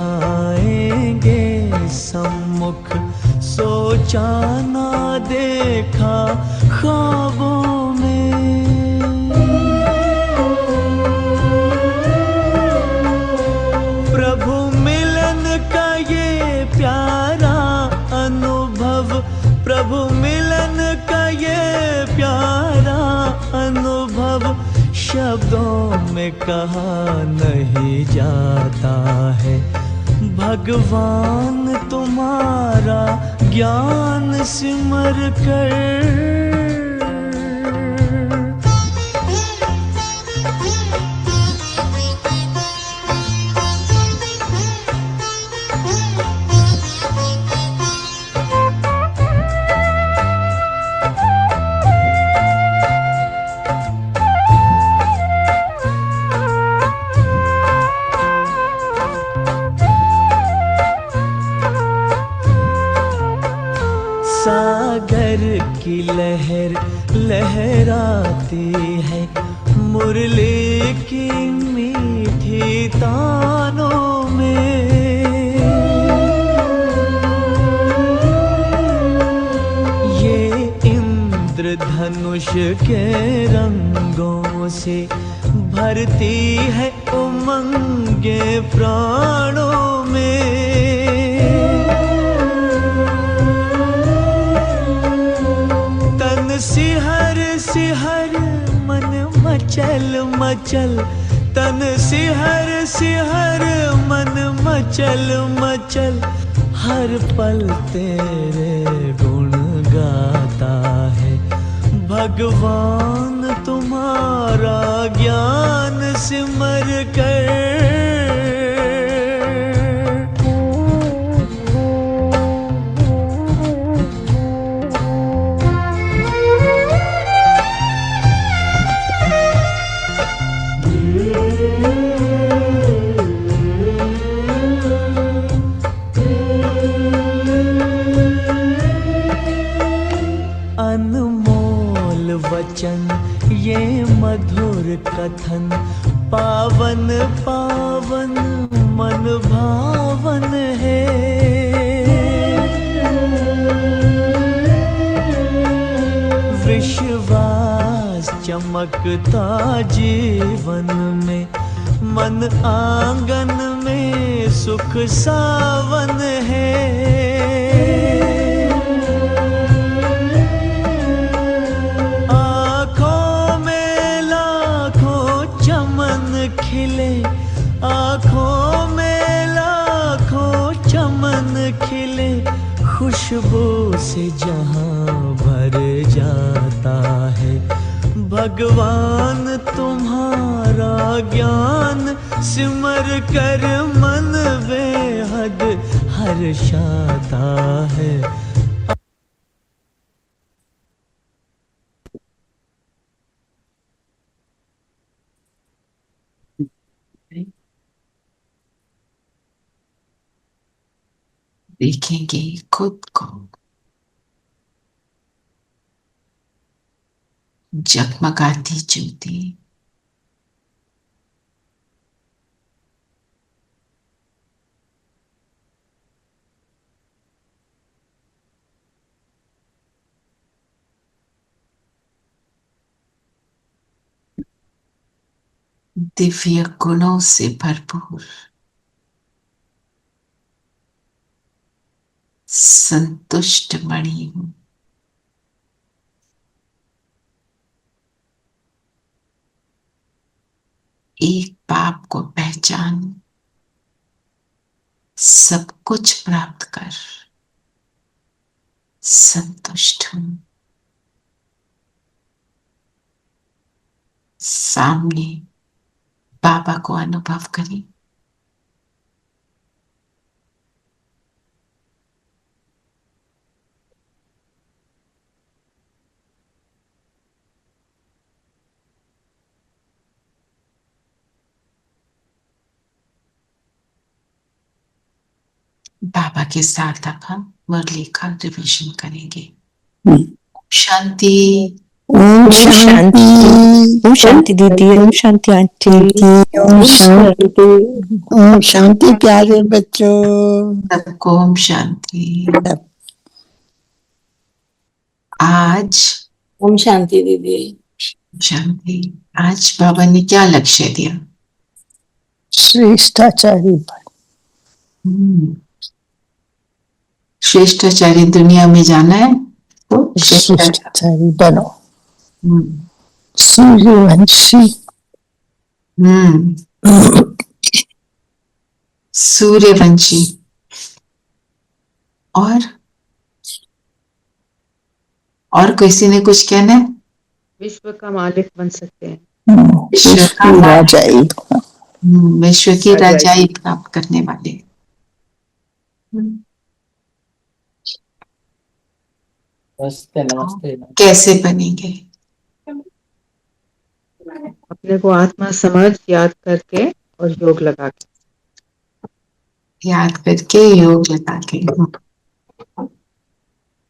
आएंगे सम्मुख, सोचा ना देखा ख्वाबों में। प्रभु मिलन का ये प्यारा अनुभव, प्रभु मिलन का ये प्यारा अनुभव शब्दों में कहा नहीं जाता है। भगवान तुम्हारा ज्ञान सिमर कर, सागर की लहर लहराती है, मुरली की मीठी तानों में। ये इंद्रधनुष के रंगों से भरती है उमंगे प्राणों में। सिहर सिहर मन मचल मचल, तन सिहर सिहर मन मचल मचल, हर पल तेरे गुण गाता है। भगवान तुम्हारा ज्ञान सिमर कर, अनमोल वचन ये मधुर कथन, पावन पावन मन भावन है। विश्वास चमकता जीवन में, मन आंगन में सुख सावन है। खिले आँखों में लाखों चमन खिले, खुशबू से जहां भर जाता है। भगवान तुम्हारा ज्ञान सिमर कर मन बेहद हर्षाता है। देखेंगे खुद को जगमगाती ज्योति, दिव्य गुणों से भरपूर, संतुष्ट मणि हूं। एक पाप को पहचान, सब कुछ प्राप्त कर संतुष्ट हूं। सामने बाबा को अनुभव करें। बाबा के साथ अब हम मुरली का रिविजन करेंगे। शांति। ओम शांति। ओम शांति दीदी, ओम शांति आंटी। ओम शांति। ओम शांति प्यारे बच्चों। सबको ओम शांति। आज ओम शांति दीदी। शांति। आज बाबा ने क्या लक्ष्य दिया? श्रेष्ठाचारी श्रेष्ठाचारी दुनिया में जाना है तो श्रेष्ठाचारी बनो। हम्म, सूर्यवंशी सूर्यवंशी और किसी ने कुछ कहना है? विश्व का मालिक बन सकते हैं। विश्व का राजाई। विश्व की राजाई प्राप्त करने वाले। नमस्ते नमस्ते। कैसे बनेंगे? अपने को आत्मा समझ याद करके और योग लगा के। याद करके योग लगा के।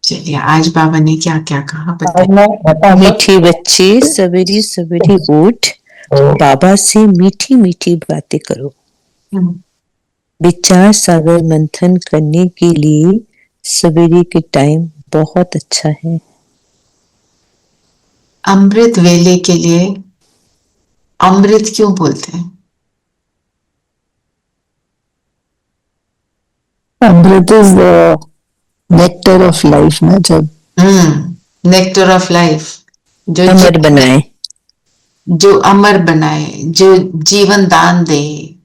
चलिए आज बाबा ने क्या क्या कहा बताइए। मीठी बच्ची सवेरे सवेरे उठ बाबा से मीठी मीठी बातें करो। विचार सागर मंथन करने के लिए सवेरे के टाइम बहुत अच्छा है। अमृत वेले के लिए अमृत क्यों बोलते हैं? Amrit is the nectar of life ना। जब नेक्टर ऑफ लाइफ जो अमर बनाए, जो अमर बनाए, जो जीवन दान दे।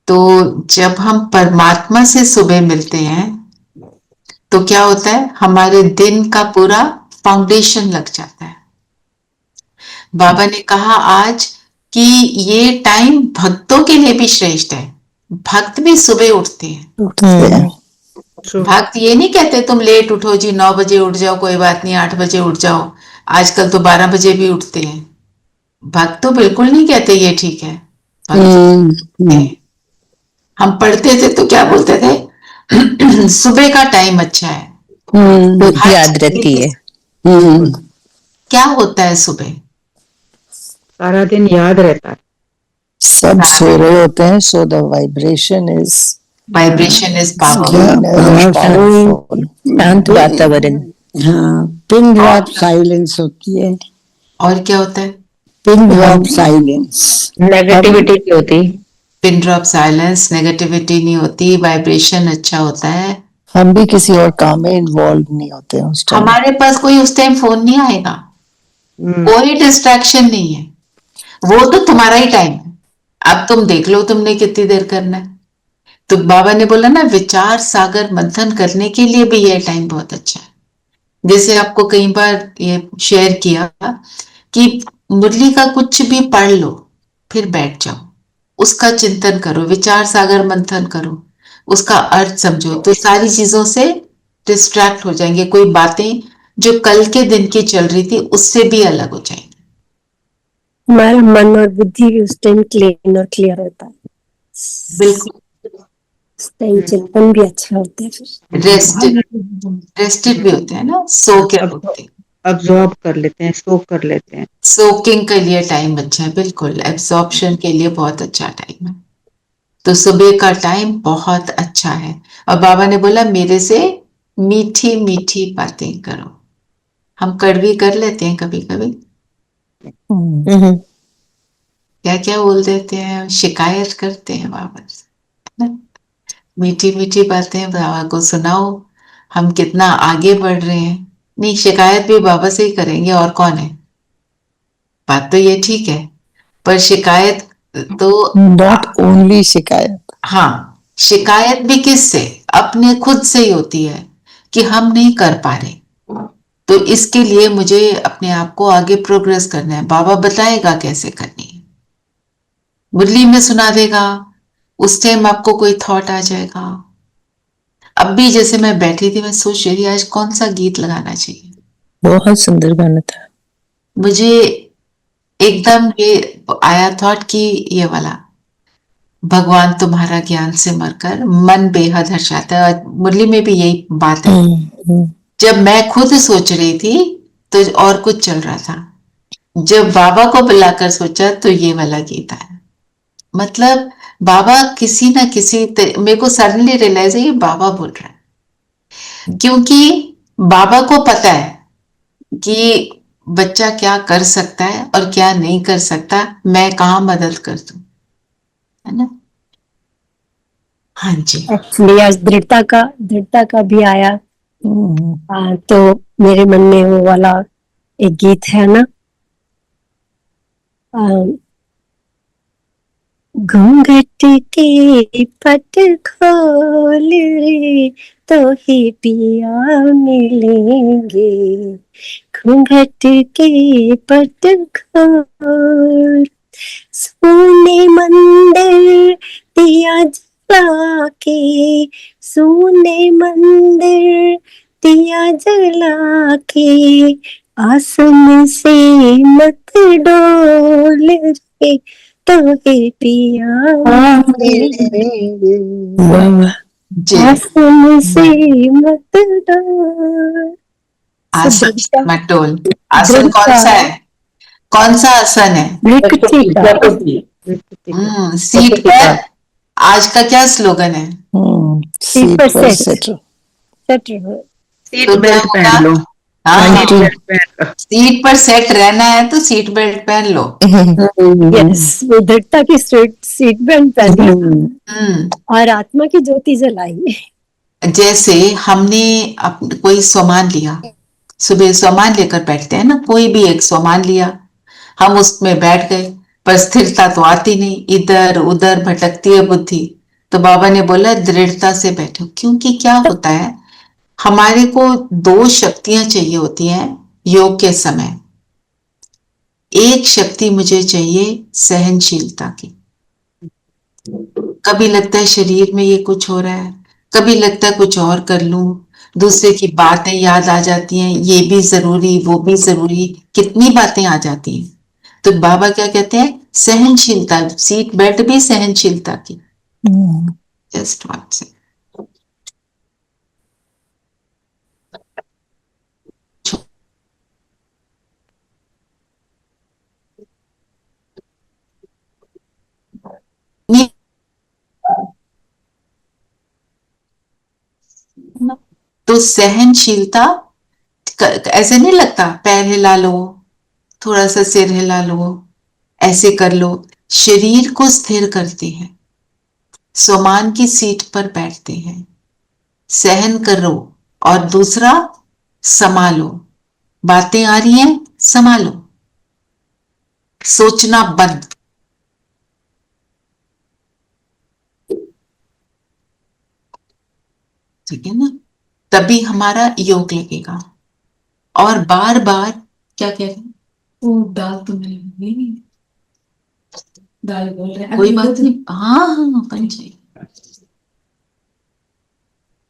तो जब हम परमात्मा से सुबह मिलते हैं तो क्या होता है? हमारे दिन का पूरा फाउंडेशन लग जाता है। बाबा ने कहा आज कि ये टाइम भक्तों के लिए भी श्रेष्ठ है। भक्त भी सुबह उठते हैं। भक्त ये नहीं कहते तुम लेट उठो जी, 9 बजे उठ जाओ, कोई बात नहीं 8 बजे उठ जाओ। आजकल तो 12 बजे भी उठते हैं। भक्त तो बिल्कुल नहीं कहते ये ठीक है। हम पढ़ते थे तो क्या बोलते थे? सुबह का टाइम अच्छा है। याद रहती है। क्या होता है सुबह? सारा दिन याद रहता है। सब सो रहे होते हैं, so the vibration is powerful. शांत वातावरण। हाँ, पिन ड्रॉप साइलेंस होती है। और क्या होता है? Pin drop silence. नेगेटिविटी नहीं होती। पिन ड्रॉप साइलेंस, नेगेटिविटी नहीं होती, वाइब्रेशन अच्छा होता है। हम भी किसी और काम में इन्वॉल्व नहीं होते हैं उस टाइम। हमारे पास कोई उस टाइम फोन नहीं आएगा, कोई डिस्ट्रैक्शन नहीं है। वो तो तुम्हारा ही टाइम है। अब तुम देख लो तुमने कितनी देर करना है। तो बाबा ने बोला ना, विचार सागर मंथन करने के लिए भी यह टाइम बहुत अच्छा है। जैसे आपको कई बार ये शेयर किया कि मुरली का कुछ भी पढ़ लो, फिर बैठ जाओ, उसका चिंतन करो, विचार सागर मंथन करो, उसका अर्थ समझो, तो सारी चीजों से डिस्ट्रैक्ट हो जाएंगे। कोई बातें जो कल के दिन की चल रही थी उससे भी अलग हो जाएंगे। हमारा मन और बुद्धि भी उस टाइम क्लियर होता है। बिल्कुल। उस टाइम चिंतन भी अच्छा होता है। रेस्टेड भी होते हैं ना, सो के होते हैं, अब्सॉर्ब कर लेते हैं, सोक कर लेते हैं। सोकिंग के लिए टाइम अच्छा है। बिल्कुल, एब्जॉर्प्शन के लिए बहुत अच्छा टाइम है। तो सुबह का टाइम बहुत अच्छा है। और बाबा ने बोला मेरे से मीठी मीठी बातें करो। हम कड़वी कर लेते हैं कभी कभी, क्या क्या बोल देते हैं, शिकायत करते हैं बाबा से। मीठी मीठी बातें बाबा को सुनाओ, हम कितना आगे बढ़ रहे हैं। नहीं, शिकायत भी बाबा से ही करेंगे, और कौन है? बात तो ये ठीक है, पर शिकायत तो नॉट ओनली शिकायत। हाँ, शिकायत भी किससे? अपने खुद से ही होती है कि हम नहीं कर पा रहे। तो इसके लिए मुझे अपने आप को आगे प्रोग्रेस करना है। बाबा बताएगा कैसे करनी है, मुरली में सुना देगा, उस टाइम आपको कोई थॉट आ जाएगा। अब भी जैसे मैं बैठी थी, मैं सोच रही थी आज कौन सा गीत लगाना चाहिए। बहुत सुंदर गाना था। मुझे एकदम ये आया थॉट कि ये वाला, भगवान तुम्हारा ज्ञान से मरकर मन बेहद हर्षाता है। और मुरली में भी यही बात है। जब मैं खुद सोच रही थी तो और कुछ चल रहा था। जब बाबा को बुलाकर सोचा तो ये वाला गीत आया। मतलब बाबा किसी ना किसी मेरे को सडनली रियलाइज है ये बाबा बोल रहा है, क्योंकि बाबा को पता है कि बच्चा क्या कर सकता है और क्या नहीं कर सकता, मैं कहाँ मदद कर दूं, है ना। हाँ जी। एक्चुअली आज दृढ़ता का भी आया। तो मेरे मन में वो वाला एक गीत है ना, घूंघट के पट खोल रे तो ही पिया मिलेंगे, घूंघट के पट खोल, सोने मंदिर दिया जला के, सोने मंदिर दिया जला के, आसन से मत डोल रे तो हे पिया मिलेंगे, जी। आसन से मत डोल। आसन मत डोल। आसन कौन सा है, कौन सा आसन है? सीट पर। आज का क्या स्लोगन है? सीट पर सेट रहो। सीट बेल्ट पहन लो। हाँ, बेल्ट पहन लो। सीट पर सेट रहना है तो सीट बेल्ट पहन लो। यस, दृढ़ता की सीट बेल्ट पहनी और आत्मा की ज्योति जलाई। जैसे हमने कोई सामान लिया, सुबह सामान लेकर बैठते हैं ना, कोई भी एक सामान लिया, हम उसमें बैठ गए, पर स्थिरता तो आती नहीं, इधर उधर भटकती है बुद्धि। तो बाबा ने बोला दृढ़ता से बैठो, क्योंकि क्या होता है हमारे को दो शक्तियां चाहिए होती हैं योग के समय। एक शक्ति मुझे चाहिए सहनशीलता की। कभी लगता है शरीर में ये कुछ हो रहा है, कभी लगता है कुछ और कर लूं, दूसरे की बातें याद आ जाती हैं, ये भी जरूरी वो भी जरूरी, कितनी बातें आ जाती हैं। तो बाबा क्या कहते हैं, सहनशीलता, सीट बेल्ट भी सहनशीलता की। जस्ट वन से तो सहनशीलता ऐसे नहीं लगता, पैर हिला लो, थोड़ा सा सिर हिला लो, ऐसे कर लो, शरीर को स्थिर करते हैं, सामान की सीट पर बैठते हैं, सहन करो, और दूसरा संभालो, बातें आ रही हैं संभालो, सोचना बंद। ठीक है ना, तभी हमारा योग लगेगा। और बार बार क्या कह रहे हैं, वो दाल तो नहीं, दाल बोल रहे हैं, कोई बात नहीं, हाँ हाँ बन जाएगी।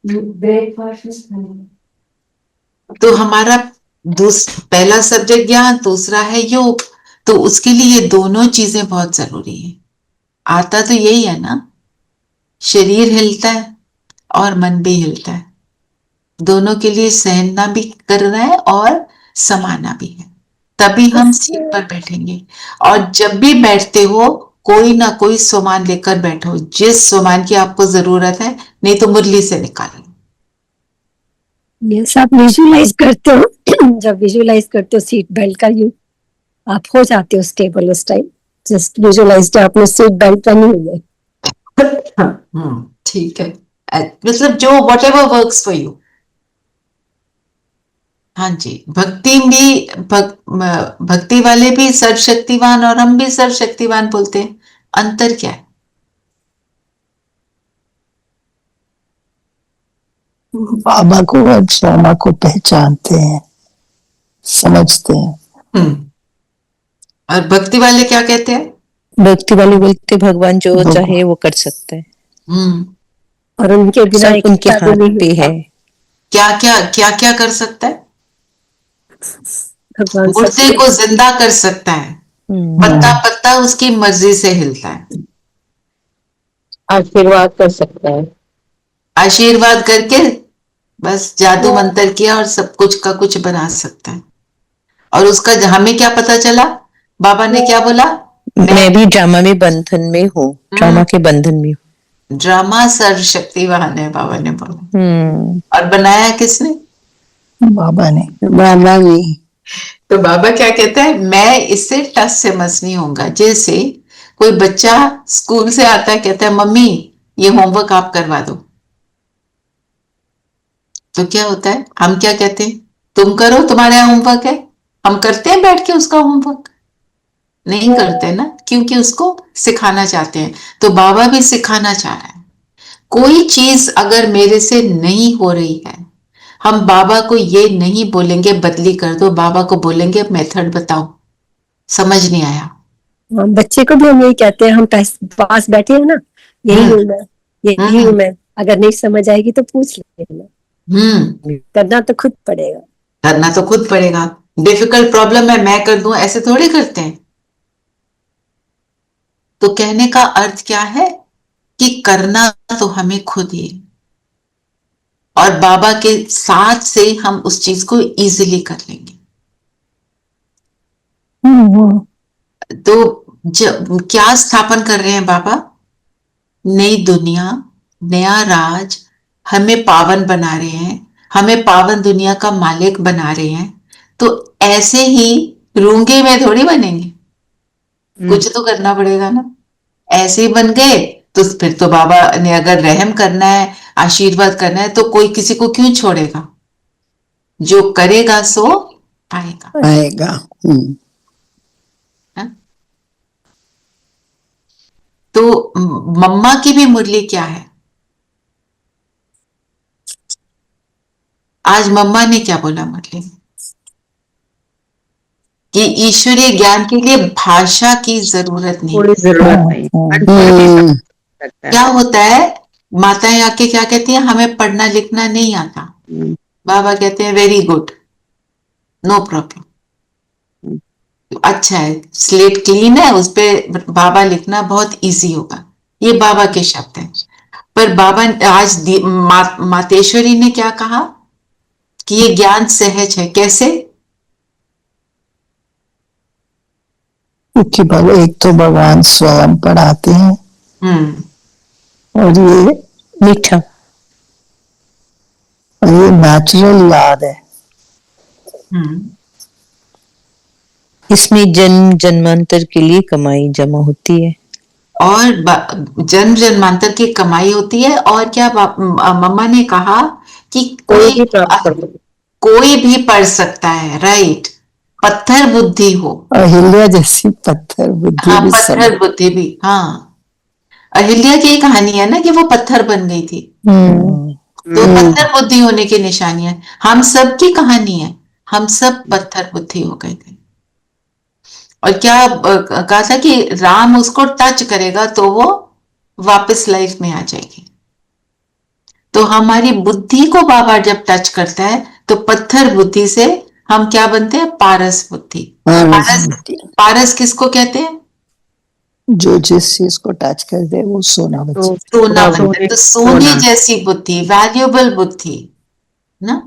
ब्रेकफास्ट तो हमारा पहला सब्जेक्ट ज्ञान, दूसरा है योग, तो उसके लिए ये दोनों चीजें बहुत जरूरी है। आता तो यही है ना, शरीर हिलता है और मन भी हिलता है, दोनों के लिए सहना भी करना है और समाना भी है, तभी हम सीट पर बैठेंगे। और जब भी बैठते हो कोई ना कोई सामान लेकर बैठो, जिस सामान की आपको जरूरत है, नहीं तो मुरली से निकालो। यस, आप विजुलाइज करते हो जब विजुलाइज करते हो सीट बेल्ट का यूज, आप हो जाते हो स्टेबल उस टाइम। जस्ट विजुलाइज आपने सीट बेल्ट पहनी हुई है। ठीक है, मतलब जो what ever works for you. हाँ जी, भक्ति भी भक्ति वाले भी सर्वशक्तिवान और हम भी सर्वशक्तिवान बोलते हैं, अंतर क्या है? बाबा को और श्यामा को पहचानते हैं, समझते हैं। और भक्ति वाले क्या कहते हैं? भक्ति वाले बोलते भगवान जो चाहे वो कर सकता है, और उनके बिना सब उनके हाथ पे है। क्या क्या क्या क्या कर सकता है? भगवान मुर्दे को जिंदा कर सकता है, पत्ता पत्ता उसकी मर्जी से हिलता है, आशीर्वाद कर सकता है, आशीर्वाद करके बस जादू मंत्र किया और सब कुछ का कुछ बना सकता है। और उसका हमें क्या पता चला, बाबा ने क्या बोला, मैं भी ड्रामा में बंधन में हूँ, ड्रामा के बंधन में हूँ। ड्रामा सर्वशक्तिवान है, बाबा ने बोला। हम्म। और बनाया किसने? बाबा ने। बाबा ने। तो बाबा क्या कहते हैं, मैं इससे टस से मस नहीं होऊंगा। जैसे कोई बच्चा स्कूल से आता है, कहता है मम्मी ये होमवर्क आप करवा दो, तो क्या होता है, हम क्या कहते हैं, तुम करो, तुम्हारे यहाँ होमवर्क है। हम करते हैं बैठ के उसका होमवर्क? नहीं करते ना, क्योंकि उसको सिखाना चाहते हैं। तो बाबा भी सिखाना चाह रहा है। कोई चीज अगर मेरे से नहीं हो रही है, हम बाबा को ये नहीं बोलेंगे बदली कर दो, बाबा को बोलेंगे मेथड बताओ, समझ नहीं आया। बच्चे को भी हम यही कहते हैं, हम पास बैठे हैं ना, यही हूँ मैं, यही हूँ मैं, अगर नहीं समझ आएगी तो पूछ लेना, करना तो खुद पड़ेगा। करना तो खुद पड़ेगा। डिफिकल्ट प्रॉब्लम है, मैं कर दूं, ऐसे थोड़ी करते हैं। तो कहने का अर्थ क्या है कि करना तो हमें खुद ही, और बाबा के साथ से हम उस चीज को इजीली कर लेंगे। तो क्या स्थापन कर रहे हैं बाबा? नई दुनिया, नया राज, हमें पावन बना रहे हैं, हमें पावन दुनिया का मालिक बना रहे हैं। तो ऐसे ही रूंगे में थोड़ी बनेंगे, कुछ तो करना पड़ेगा ना। ऐसे ही बन गए तो फिर तो बाबा ने अगर रहम करना है, आशीर्वाद करना है, तो कोई किसी को क्यों छोड़ेगा? जो करेगा सो पाएगा। आएगा। तो मम्मा की भी मुरली क्या है? आज मम्मा ने क्या बोला मुरली में? कि ईश्वरीय ज्ञान के लिए भाषा की जरूरत नहीं। कोई जरूरत नहीं। क्या होता है, माताएं आके क्या कहती हैं, हमें पढ़ना लिखना नहीं आता। बाबा कहते हैं वेरी गुड, नो प्रॉब्लम, अच्छा है, स्लेट क्लीन है, उस पे बाबा लिखना बहुत इजी होगा। ये बाबा के शब्द हैं। पर बाबा आज मातेश्वरी ने क्या कहा कि ये ज्ञान सहज है। कैसे? क्योंकि एक तो भगवान स्वयं पढ़ाते हैं, और ये मीठा, और ये नेचुरल याद है। इसमें जन्म जन्मांतर के लिए कमाई जमा होती है, और जन्म जन्मांतर की कमाई होती है। और क्या मम्मा ने कहा कि कोई भी पढ़ सकता है, राइट? पत्थर बुद्धि हो, अहिल्या जैसी पत्थर बुद्धि। हाँ, भी पत्थर बुद्धि भी। हाँ, अहिल्या की कहानी है ना कि वो पत्थर बन गई थी। तो पत्थर बुद्धि होने की निशानी है। हम सब की कहानी है, हम सब पत्थर बुद्धि हो गए थे। और क्या कहा था कि राम उसको टच करेगा तो वो वापस लाइफ में आ जाएगी। तो हमारी बुद्धि को बाबा जब टच करता है तो पत्थर बुद्धि से हम क्या बनते हैं? पारस बुद्धि। पारस किसको कहते हैं? जो जिस चीज को टच कर दे वो सोना बन जाता है। सोना बनता है। तो सोने जैसी बुद्धि, वैल्यूएबल बुद्धि ना।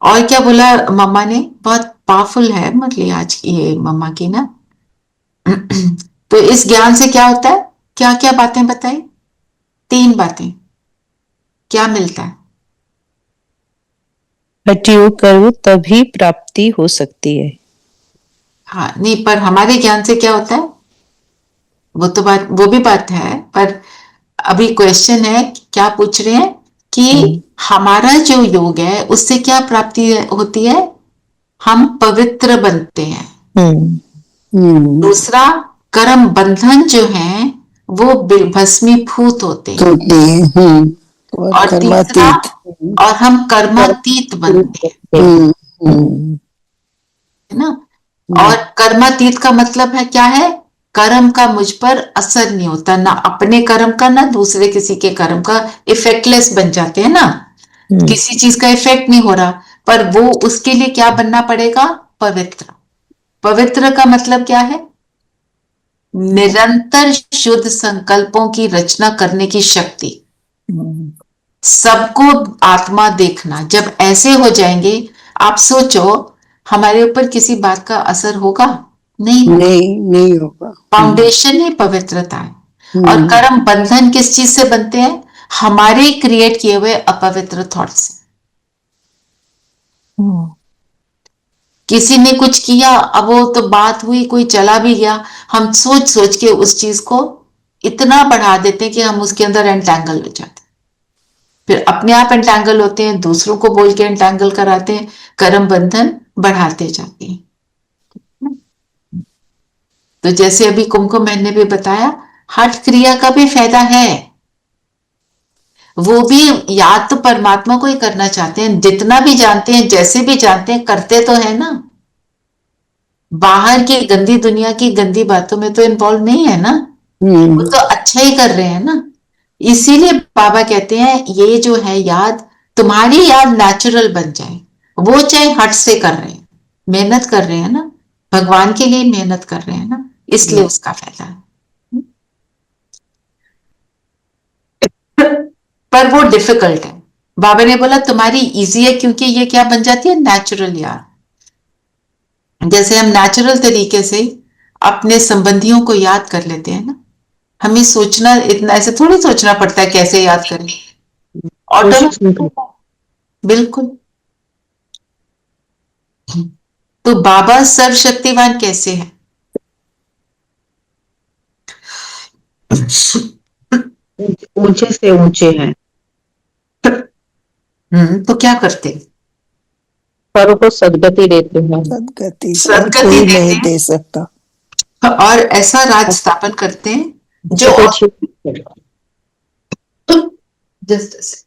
और क्या बोला मम्मा ने? बहुत पावरफुल है मतलब आज की ये मम्मा की ना। तो इस ज्ञान से क्या होता है? क्या क्या बातें बताई? 3 बातें। क्या मिलता है? हठयोग करो तभी प्राप्ति हो सकती है। हाँ, नहीं, पर हमारे ज्ञान से क्या होता है? वो तो बात, वो भी बात है, पर अभी क्वेश्चन है, क्या पूछ रहे हैं कि हमारा जो योग है उससे क्या प्राप्ति होती है? हम पवित्र बनते हैं। दूसरा, कर्म बंधन जो है वो भस्मीभूत होते हैं। और तीसरा, और हम कर्मातीत बनते हैं, है ना। और कर्मातीत का मतलब है क्या है? कर्म का मुझ पर असर नहीं होता, ना अपने कर्म का ना दूसरे किसी के कर्म का। इफेक्टलेस बन जाते हैं ना, किसी चीज का इफेक्ट नहीं हो रहा। पर वो उसके लिए क्या बनना पड़ेगा? पवित्र। पवित्र का मतलब क्या है? निरंतर शुद्ध संकल्पों की रचना करने की शक्ति, सबको आत्मा देखना। जब ऐसे हो जाएंगे, आप सोचो, हमारे ऊपर किसी बात का असर होगा? नहीं। नहीं होगा। फाउंडेशन ही पवित्रता है। और कर्म बंधन किस चीज से बनते हैं? हमारे क्रिएट किए हुए अपवित्र थॉट से। किसी ने कुछ किया, अब वो तो बात हुई, कोई चला भी गया, हम सोच सोच के उस चीज को इतना बढ़ा देते हैं कि हम उसके अंदर एंटैंगल हो जाते हैं। फिर अपने आप एंटैंगल होते हैं, दूसरों को बोल के एंटैंगल कराते हैं, कर्म बंधन बढ़ाते जाते हैं। तो जैसे अभी कुमकुम बहन ने भी बताया, हठ क्रिया का भी फायदा है। वो भी याद तो परमात्मा को ही करना चाहते हैं, जितना भी जानते हैं, जैसे भी जानते हैं, करते तो है ना। बाहर की गंदी दुनिया की गंदी बातों में तो इन्वॉल्व नहीं है ना, वो तो अच्छा ही कर रहे हैं ना। इसीलिए बाबा कहते हैं ये जो है याद, तुम्हारी याद नेचुरल बन जाए। वो चाहे हट से कर रहे हैं, मेहनत कर रहे हैं ना, भगवान के लिए मेहनत कर रहे हैं ना, इसलिए उसका फायदा है। पर वो डिफिकल्ट है। बाबा ने बोला तुम्हारी इजी है, क्योंकि ये क्या बन जाती है? नेचुरल याद। जैसे हम नेचुरल तरीके से अपने संबंधियों को याद कर लेते हैं ना, हमें सोचना, इतना ऐसे थोड़ी सोचना पड़ता है कैसे याद करें, ऑटोमेटिक। बिल्कुल। तो बाबा सर्वशक्तिवान कैसे है? ऊंचे से ऊंचे हैं। तो क्या करते हैं? परों को सदगति देते हैं। सदगति और सदगति कोई देते नहीं हैं। दे सकता। और ऐसा राज स्थापन करते हैं जो जस्ट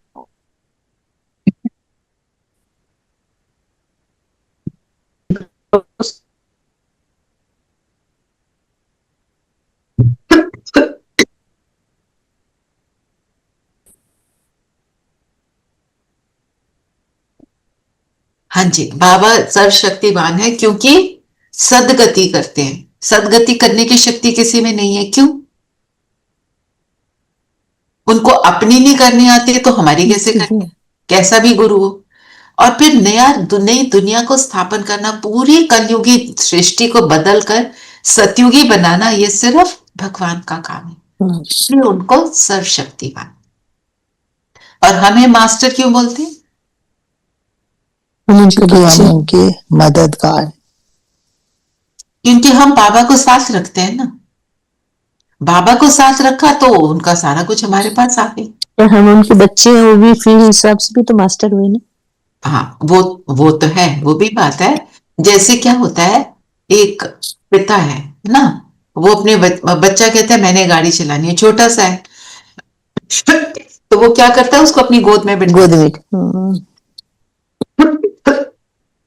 हाँ जी, बाबा सर्वशक्तिवान है क्योंकि सदगति करते हैं। सदगति करने की शक्ति किसी में नहीं है। क्यों? उनको अपनी नहीं करनी आती है तो हमारी कैसे करेंगे, कैसा भी गुरु हो। और फिर नई दुनिया को स्थापन करना, पूरी कलयुगी सृष्टि को बदलकर सतयुगी बनाना, ये सिर्फ भगवान का काम है। इसलिए उनको सर्वशक्तिवान। और हमें मास्टर क्यों बोलते हैं? हम उनके मददगार, क्योंकि हम बाबा को साथ रखते हैं ना। बाबा को साथ रखा तो उनका सारा कुछ हमारे पास आ गई। और हम उनके बच्चे हैं, वो भी फ्री हिसाब से भी तो मास्टर हुए ना। हाँ, वो तो है, वो भी बात है। जैसे क्या होता है, एक पिता है ना, वो अपने बच्चा कहता है मैंने गाड़ी चलानी है, छोटा सा है, तो वो क्या करता है, उसको अपनी गोद में बिठा। गोद में।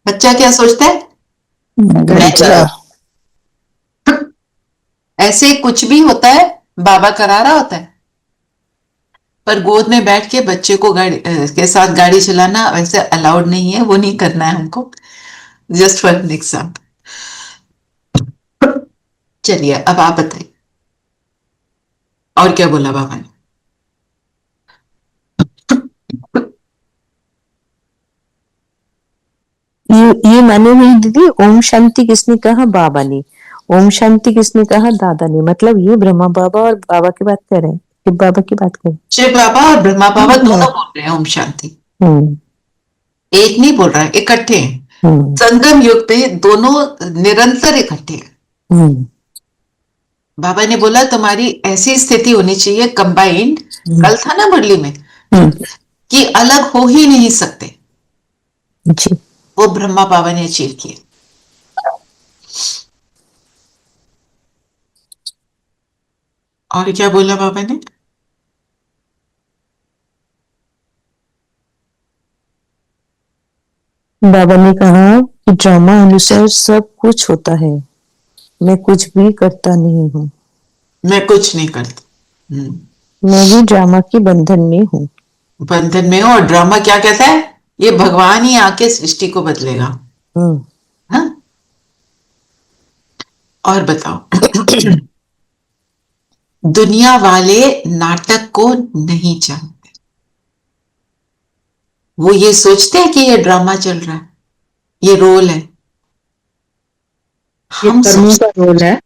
बच्चा क्या सोचता है? बच्चा ऐसे कुछ भी होता है, बाबा करा रहा होता है। पर गोद में बैठ के बच्चे को गाड़ी के साथ गाड़ी चलाना वैसे अलाउड नहीं है, वो नहीं करना है हमको। Just for an example. चलिए अब आप बताइए और क्या बोला बाबा ने? ये माने हुई दीदी, ओम शांति किसने कहा? बाबा ने। ओम शांति किसने कहा? दादा ने। मतलब ये ब्रह्मा बाबा और बाबा की बात कर रहे हैं, शिव बाबा की बात कर रहे हैं। शिव बाबा और ब्रह्मा बाबा दोनों बोल रहे हैं ओम शांति। एक नहीं बोल रहा है, इकट्ठे हैं। संगम युग पे दोनों निरंतर इकट्ठे हैं। बाबा ने बोला तुम्हारी ऐसी स्थिति होनी चाहिए कंबाइंड, कल था ना मुरली में, कि अलग हो ही नहीं सकते। जी। वो ब्रह्मा बाबा ने अचीव किया। और क्या बोला बाबा ने? बाबा ने कहा कि ड्रामा अनुसार सब कुछ होता है, मैं कुछ भी करता नहीं हूँ। मैं कुछ नहीं करता। मैं भी ड्रामा के बंधन में हूँ। बंधन में हो। और ड्रामा क्या कहता है? ये भगवान ही आके सृष्टि को बदलेगा। हाँ? और बताओ। दुनिया वाले नाटक को नहीं जानते। वो ये सोचते हैं कि ये ड्रामा चल रहा है, ये रोल है, ये हम कर्मों का रोल है।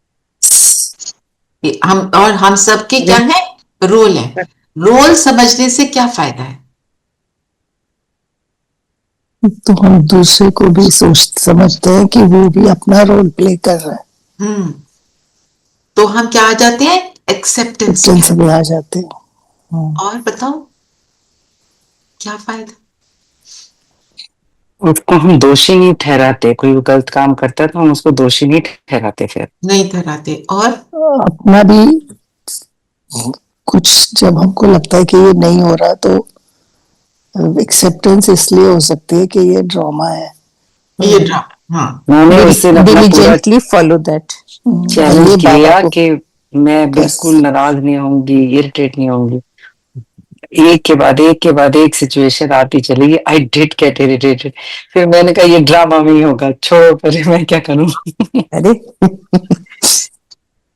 हम सबके क्या है, रोल है। रोल समझने से क्या फायदा है? तो हम दूसरे को भी सोच समझते हैं कि वो भी अपना रोल प्ले कर रहा है, तो हम क्या आ जाते हैं, एक्सेप्टेंस टेंस में आ जाते हैं। और बताओ क्या फायदा? उसको हम दोषी नहीं ठहराते, कोई गलत काम करता है तो हम उसको दोषी नहीं ठहराते फिर। नहीं ठहराते। और अपना भी कुछ जब हमको लगता है कि ये नहीं हो रहा तो एक्सेप्टेंस इसलिए हो सकती है कि ये ड्रामा है, ये ड्रामा, हाँ, मैंने उस दिन अपना पूरा diligently follow that. चैलेंज ये बाबा किया को कि मैं बिल्कुल नाराज नहीं होंगी, इरिटेट नहीं होंगी। एक के बाद एक सिचुएशन आती चली गई, आई डिड गेट इरिटेटेड। फिर मैंने कहा ये ड्रामा में ही होगा, छोड़ो पर मैं क्या करूं। अरे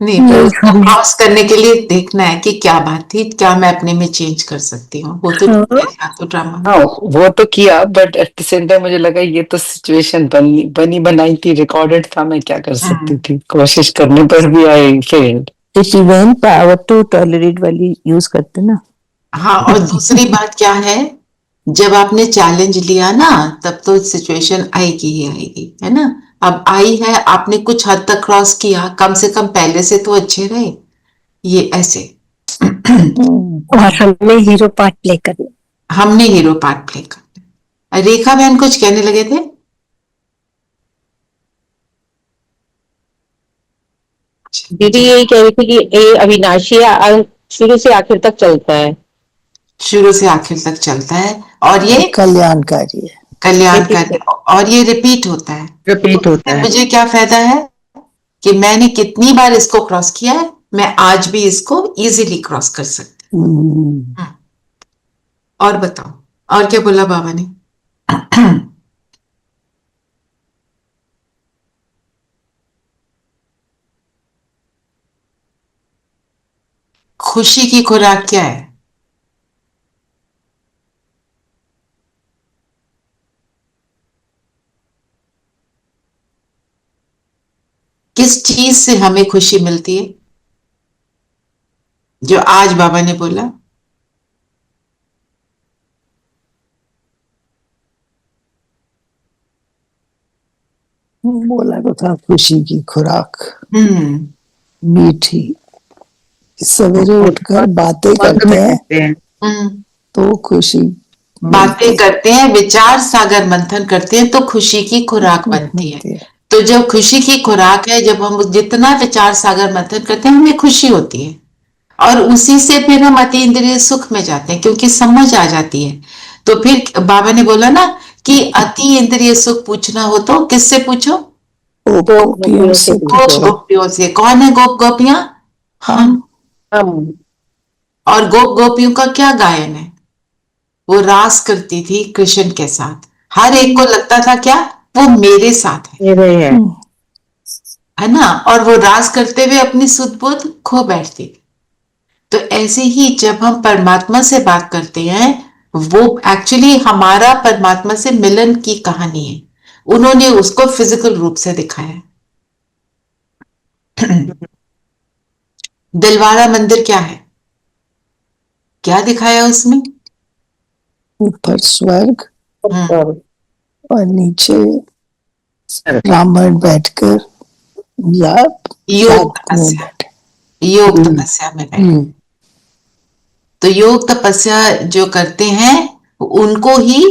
नहीं, पर उसको क्रॉस करने के लिए देखना है कि क्या बात थी, क्या मैं अपने में चेंज कर सकती हूँ। वो तो हाँ। तो ड्रामा। हाँ वो तो किया, but at the same time मुझे लगा ये तो सिचुएशन बनी बनाई थी, रिकॉर्डेड था, मैं क्या कर सकती थी। कोशिश करने पर भी आई फेल्ड। तो शिवेन पावर टू टॉलरेट वाली यूज करते ना। हाँ, और दूसरी बात क्या है, जब आपने चैलेंज लिया ना, तब तो सिचुएशन आएगी ही आएगी, है ना। अब आई है, आपने कुछ हद तक क्रॉस किया, कम से कम पहले से तो अच्छे रहे। ये ऐसे और हमें हीरो पार्ट प्ले करना। हमने हीरो पार्ट प्ले करना। रेखा बहन कुछ कहने लगे थे? दीदी यही कह रही थी कि ये अविनाशी शुरू से आखिर तक चलता है। शुरू से आखिर तक चलता है, और ये कल्याणकारी है। कल्याणकारी, और ये रिपीट होता है। रिपीट होता है। मुझे क्या फायदा है कि मैंने कितनी बार इसको क्रॉस किया है, मैं आज भी इसको इजीली क्रॉस कर सकती हूँ। और बताओ, और क्या बोला बाबा ने? खुशी की खुराक क्या है? किस चीज से हमें खुशी मिलती है, जो आज बाबा ने बोला? बोला तो था खुशी की खुराक मीठी। सवेरे उठकर बातें करते हैं तो खुशी, बातें करते हैं, विचार सागर मंथन करते हैं, तो खुशी की खुराक बनती है। तो जब खुशी की खुराक है, जब हम जितना विचार सागर मंथन करते हैं, हमें खुशी होती है, और उसी से फिर हम अति इंद्रिय सुख में जाते हैं, क्योंकि समझ आ जाती है। तो फिर बाबा ने बोला ना कि अति इंद्रिय सुख पूछना हो तो किससे पूछो? गोपियों से गोप गोपियों से। कौन है गोप गोपियां? हम। और गोप गोपियों का क्या गायन है? वो रास करती थी कृष्ण के साथ। हर एक को लगता था क्या, वो मेरे साथ है ना। और वो रास करते हुए अपनी सुध बुध खो बैठती थी। तो ऐसे ही जब हम परमात्मा से बात करते हैं, वो एक्चुअली हमारा परमात्मा से मिलन की कहानी है। उन्होंने उसको फिजिकल रूप से दिखाया। दिलवाड़ा मंदिर क्या है, क्या दिखाया उसमें? ऊपर स्वर्ग और नीचे ब्राह्मण बैठकर या योग तपस्या में बैठे। तो योग तपस्या जो करते हैं उनको ही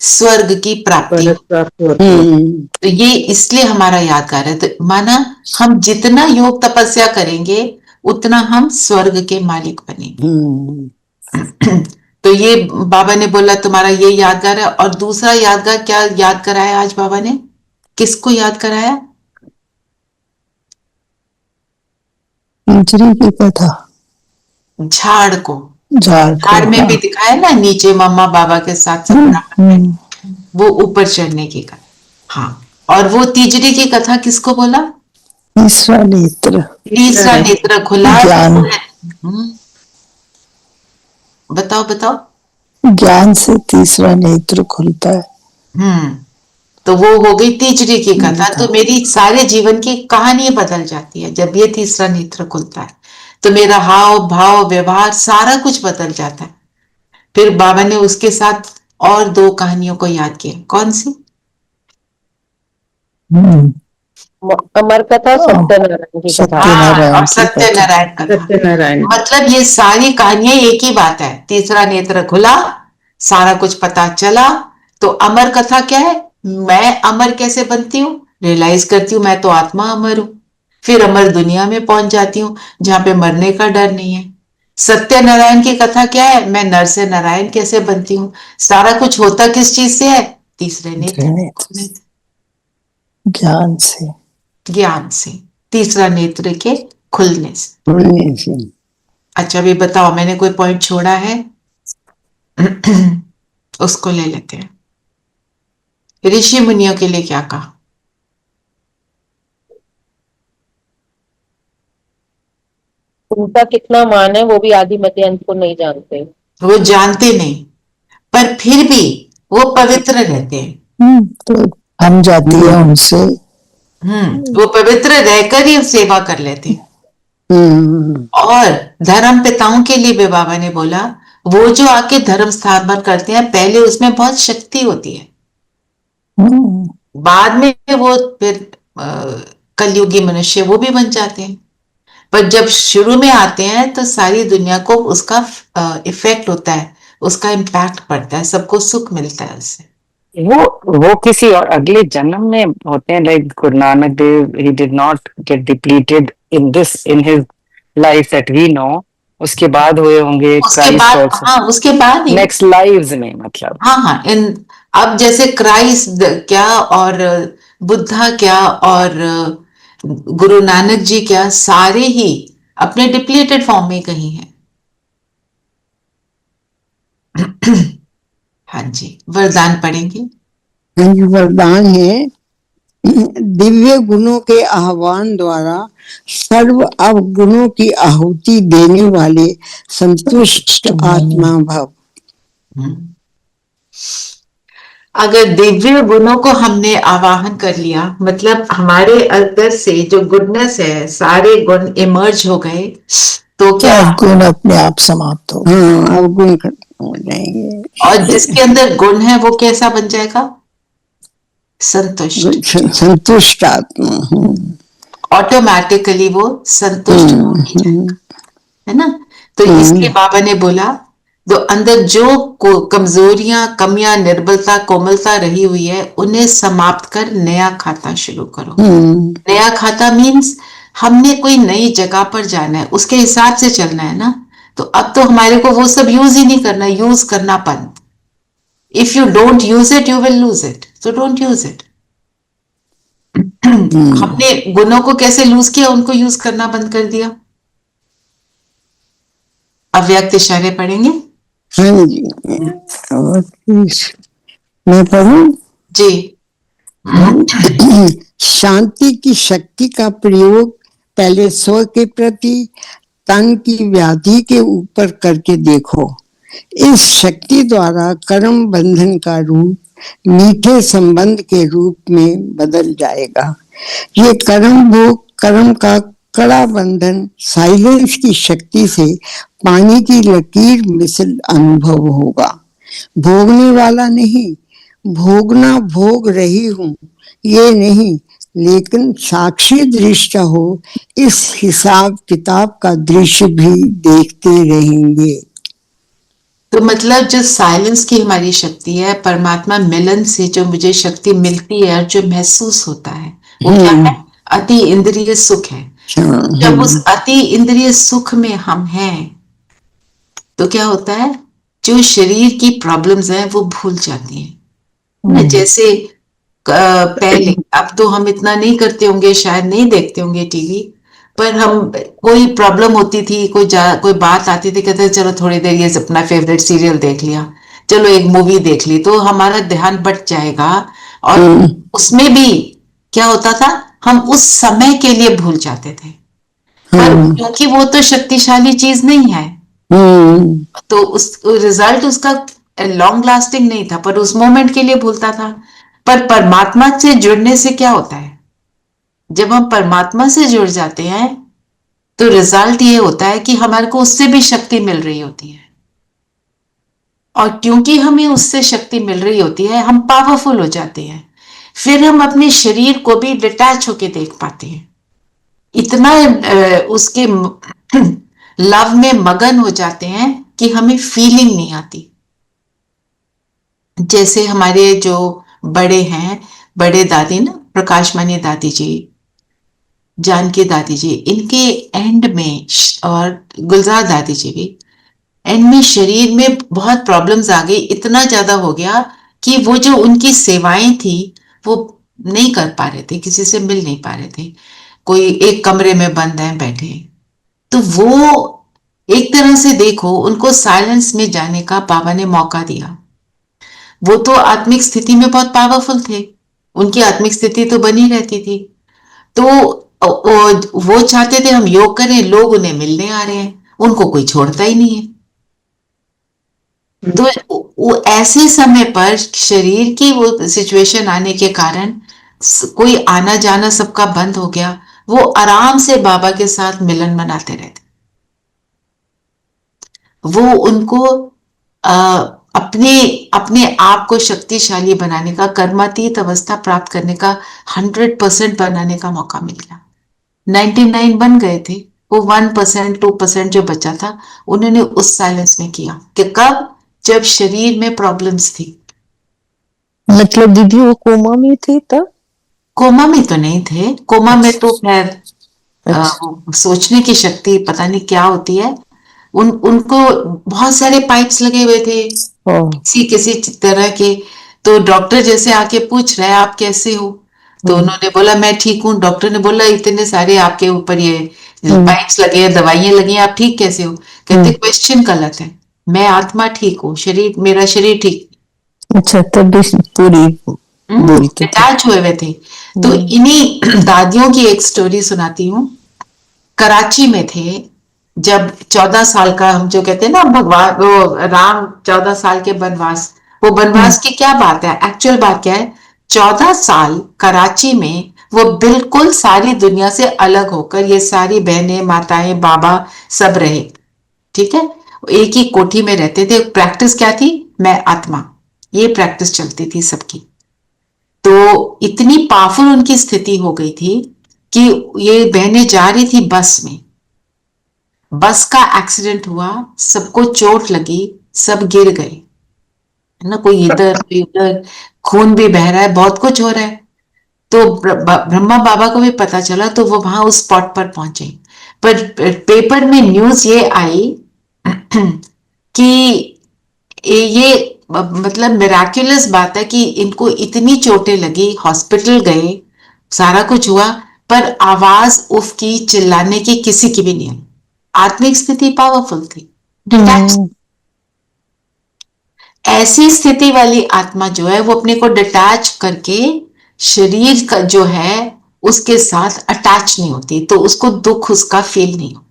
स्वर्ग की प्राप्ति तो ये इसलिए हमारा यादगार है। तो माना हम जितना योग तपस्या करेंगे उतना हम स्वर्ग के मालिक बनेंगे। तो ये बाबा ने बोला तुम्हारा ये यादगार है। और दूसरा यादगार क्या याद कराया आज बाबा ने? किसको याद कराया? इंजरी की कथा, झाड़ को। झाड़ में भी दिखाया ना, नीचे मम्मा बाबा के साथ वो ऊपर चढ़ने की कथा। हाँ, और वो तीजरी की कथा किसको बोला? तीसरा नेत्र खुला। ज्ञान। बताओ। ज्ञान से तीसरा नेत्र खुलता है। तो तो वो हो गई तीसरी की कथा। तो मेरी सारे जीवन की कहानी बदल जाती है जब ये तीसरा नेत्र खुलता है। तो मेरा हाव भाव व्यवहार सारा कुछ बदल जाता है। फिर बाबा ने उसके साथ और 2 कहानियों को याद किया। कौन सी? अमर कथा, सत्यनारायण की कथा। सत्यनारायण और की कथा। सत्यनारायण कथा। सत्यनारायण। मतलब ये सारी कहानियां एक ही बात है। तीसरा नेत्र खुला, सारा कुछ पता चला। तो अमर कथा क्या है? मैं अमर कैसे बनती हूँ? रियलाइज करती हूँ मैं तो आत्मा अमर हूं। फिर अमर दुनिया में पहुंच जाती हूँ जहां पे मरने का डर नहीं है। सत्यनारायण की कथा क्या है? मैं नर से नारायण कैसे बनती हूँ? सारा कुछ होता किस चीज से है? तीसरे नेत्र, ज्ञान से, ज्ञान से, तीसरा नेत्र के खुलने से। खुलने से। अच्छा अभी बताओ, मैंने कोई पॉइंट छोड़ा है? उसको ले लेते हैं। ऋषि मुनियों के लिए क्या कहा? उनका कितना मान है वो भी आदि मध्य अंत को नहीं जानते। वो जानते नहीं, पर फिर भी वो पवित्र रहते हैं। तो हम जाती है उनसे। वो पवित्र रहकर ही सेवा कर लेते हैं। और धर्म पिताओं के लिए भी बाबा ने बोला, वो जो आके धर्म स्थापना करते हैं पहले उसमें बहुत शक्ति होती है, बाद में वो फिर कलयुगी मनुष्य वो भी बन जाते हैं। पर जब शुरू में आते हैं तो सारी दुनिया को उसका इफेक्ट होता है, उसका इम्पैक्ट पड़ता है, सबको सुख मिलता है उससे। वो किसी और अगले जन्म में होते हैं। Like Guru Nanak Dev, he did not get depleted in his life that we know. उसके बाद हुए होंगे उसके बाद, हाँ उसके बाद ही नेक्स्ट लाइव्स में, मतलब। हाँ अब जैसे क्राइस्ट क्या और बुद्धा क्या और गुरु नानक जी क्या, सारे ही अपने डिप्लीटेड फॉर्म में कहीं हैं। हाँ जी, वरदान पढ़ेंगे। वरदान है, दिव्य गुणों के आह्वान द्वारा सर्व अवगुणों की आहुति देने वाले संतुष्ट आत्मा भव। अगर दिव्य गुणों को हमने आवाहन कर लिया, मतलब हमारे अंदर से जो गुडनेस है सारे गुण इमर्ज हो गए, तो क्या गुण अपने आप समाप्त हो। हाँ, अवगुण खत्म हो जाएंगे। और जिसके अंदर गुण है वो कैसा बन जाएगा? संतुष्ट। संतुष्ट आत्मा। ऑटोमेटिकली वो संतुष्ट हो ही जाएगा, है ना। तो इसलिए बाबा ने बोला, तो अंदर जो कमजोरियां, कमियां, निर्बलता, कोमलता रही हुई है उन्हें समाप्त कर नया खाता शुरू करो। नया खाता मीन्स हमने कोई नई जगह पर जाना है, उसके हिसाब से चलना है ना। तो अब तो हमारे को वो सब यूज ही नहीं करना, यूज करना बंद। If you don't use it you will lose it, so don't use it. हमने गुणों को कैसे लूज किया? उनको यूज करना बंद कर दिया। अव्यक्त इशारे पढ़ेंगे। हाँ जी, मैं पढ़ूं जी। शांति की शक्ति का प्रयोग पहले स्व के प्रति, तन की व्याधि के ऊपर करके देखो। इस शक्ति द्वारा कर्म बंधन का रूप मीठे संबंध के रूप में बदल जाएगा। ये कर्म भोग, कर्म का कड़ा बंधन साइलेंस की शक्ति से पानी की लकीर मिसल अनुभव होगा। भोगने वाला नहीं, भोगना भोग रही हूं ये नहीं, लेकिन साक्षी दृष्टा हो, इस हिसाब किताब का दृश्य भी देखते रहेंगे। तो मतलब जो साइलेंस की हमारी शक्ति है, परमात्मा मिलन से जो मुझे शक्ति मिलती है और जो महसूस होता है वो क्या है? अति इंद्रिय सुख है। जब उस अति इंद्रिय सुख में हम हैं तो क्या होता है? जो शरीर की प्रॉब्लम्स हैं वो भूल जाती हैं। जैसे पहले, अब तो हम इतना नहीं करते होंगे, शायद नहीं देखते होंगे टीवी, पर हम कोई प्रॉब्लम होती थी, कोई बात आती थी, कहते चलो थोड़ी देर ये अपना फेवरेट सीरियल देख लिया, चलो एक मूवी देख ली, तो हमारा ध्यान बट जाएगा। और उसमें भी क्या होता था? हम उस समय के लिए भूल जाते थे, पर क्योंकि वो तो शक्तिशाली चीज नहीं है, तो उस रिजल्ट उसका लॉन्ग लास्टिंग नहीं था, पर उस मोमेंट के लिए भूलता था। पर परमात्मा से जुड़ने से क्या होता है, जब हम परमात्मा से जुड़ जाते हैं तो रिजल्ट ये होता है कि हमारे को उससे भी शक्ति मिल रही होती है, और क्योंकि हमें उससे शक्ति मिल रही होती है हम पावरफुल हो जाते हैं। फिर हम अपने शरीर को भी डिटैच होके देख पाते हैं, इतना उसके लव में मगन हो जाते हैं कि हमें फीलिंग नहीं आती। जैसे हमारे जो बड़े हैं, बड़े दादी ना, प्रकाश मणि दादी जी, जानकी दादी जी, इनके एंड में, और गुलजार दादी जी भी, एंड में शरीर में बहुत प्रॉब्लम्स आ गई, इतना ज्यादा हो गया कि वो जो उनकी सेवाएं थी वो नहीं कर पा रहे थे, किसी से मिल नहीं पा रहे थे, कोई एक कमरे में बंद है बैठे। तो वो एक तरह से देखो उनको साइलेंस में जाने का बाबा ने मौका दिया। वो तो आत्मिक स्थिति में बहुत पावरफुल थे, उनकी आत्मिक स्थिति तो बनी रहती थी, तो वो चाहते थे हम योग करें, लोग उन्हें मिलने आ रहे हैं, उनको कोई छोड़ता ही नहीं है। तो वो ऐसे समय पर शरीर की वो सिचुएशन आने के कारण कोई आना जाना सबका बंद हो गया, वो आराम से बाबा के साथ मिलन मनाते रहते। वो उनको अपने अपने आप को शक्तिशाली बनाने का, कर्मातीत अवस्था प्राप्त करने का 100% बनाने का मौका मिल गया। 99 बन गए थे, वो 1% 2% जो बचा था उन्होंने उस साइलेंस में किया। कि कब? जब शरीर में प्रॉब्लम्स थी। मतलब दीदी वो कोमा में थे तब? कोमा में तो नहीं थे, कोमा में तो खैर सोचने की शक्ति पता नहीं क्या होती है, उनको बहुत सारे पाइप्स लगे हुए थे किसी किसी तरह के। तो डॉक्टर जैसे आके पूछ रहे हैं आप कैसे हो, तो उन्होंने बोला मैं ठीक हूँ। डॉक्टर ने बोला इतने सारे आपके ऊपर ये पाइप्स लगे हैं, दवाइयां लगी हैं, आप ठीक कैसे हो? कहते क्वेश्चन गलत है, मैं आत्मा ठीक हूँ, शरीर, मेरा शरीर ठीक। अच्छा, तब भी पूरी बोलते थे, अटैच हुए हुए थे। तो इन्हीं दादियों की एक स्टोरी सुनाती हूँ। कराची में थे जब 14 साल का, हम जो कहते हैं ना भगवान, वो राम 14 साल के वनवास, वो वनवास की क्या बात है, एक्चुअल बात क्या है, 14 साल कराची में वो बिल्कुल सारी दुनिया से अलग होकर, ये सारी बहनें, माताएं, बाबा सब रहे, ठीक है, एक ही कोठी में रहते थे। प्रैक्टिस क्या थी? मैं आत्मा, ये प्रैक्टिस चलती थी सबकी। तो इतनी पावरफुल उनकी स्थिति हो गई थी कि ये बहनें जा रही थी बस में, बस का एक्सीडेंट हुआ, सबको चोट लगी, सब गिर गए, है ना, कोई इधर कोई उधर, खून भी बह रहा है, बहुत कुछ हो रहा है। तो ब्रह्मा बाबा को भी पता चला, तो वो वहां उस स्पॉट पर पहुंचे। पर पेपर में न्यूज ये आई कि ये मतलब मिराक्युलस बात है कि इनको इतनी चोटें लगी, हॉस्पिटल गए, सारा कुछ हुआ, पर आवाज उफ की, चिल्लाने की किसी की भी नहीं आई। आत्मिक स्थिति पावरफुल थी, डिटैच। ऐसी स्थिति वाली आत्मा जो है वो अपने को डिटैच करके शरीर का जो है उसके साथ अटैच नहीं होती, तो उसको दुख उसका फील नहीं होता।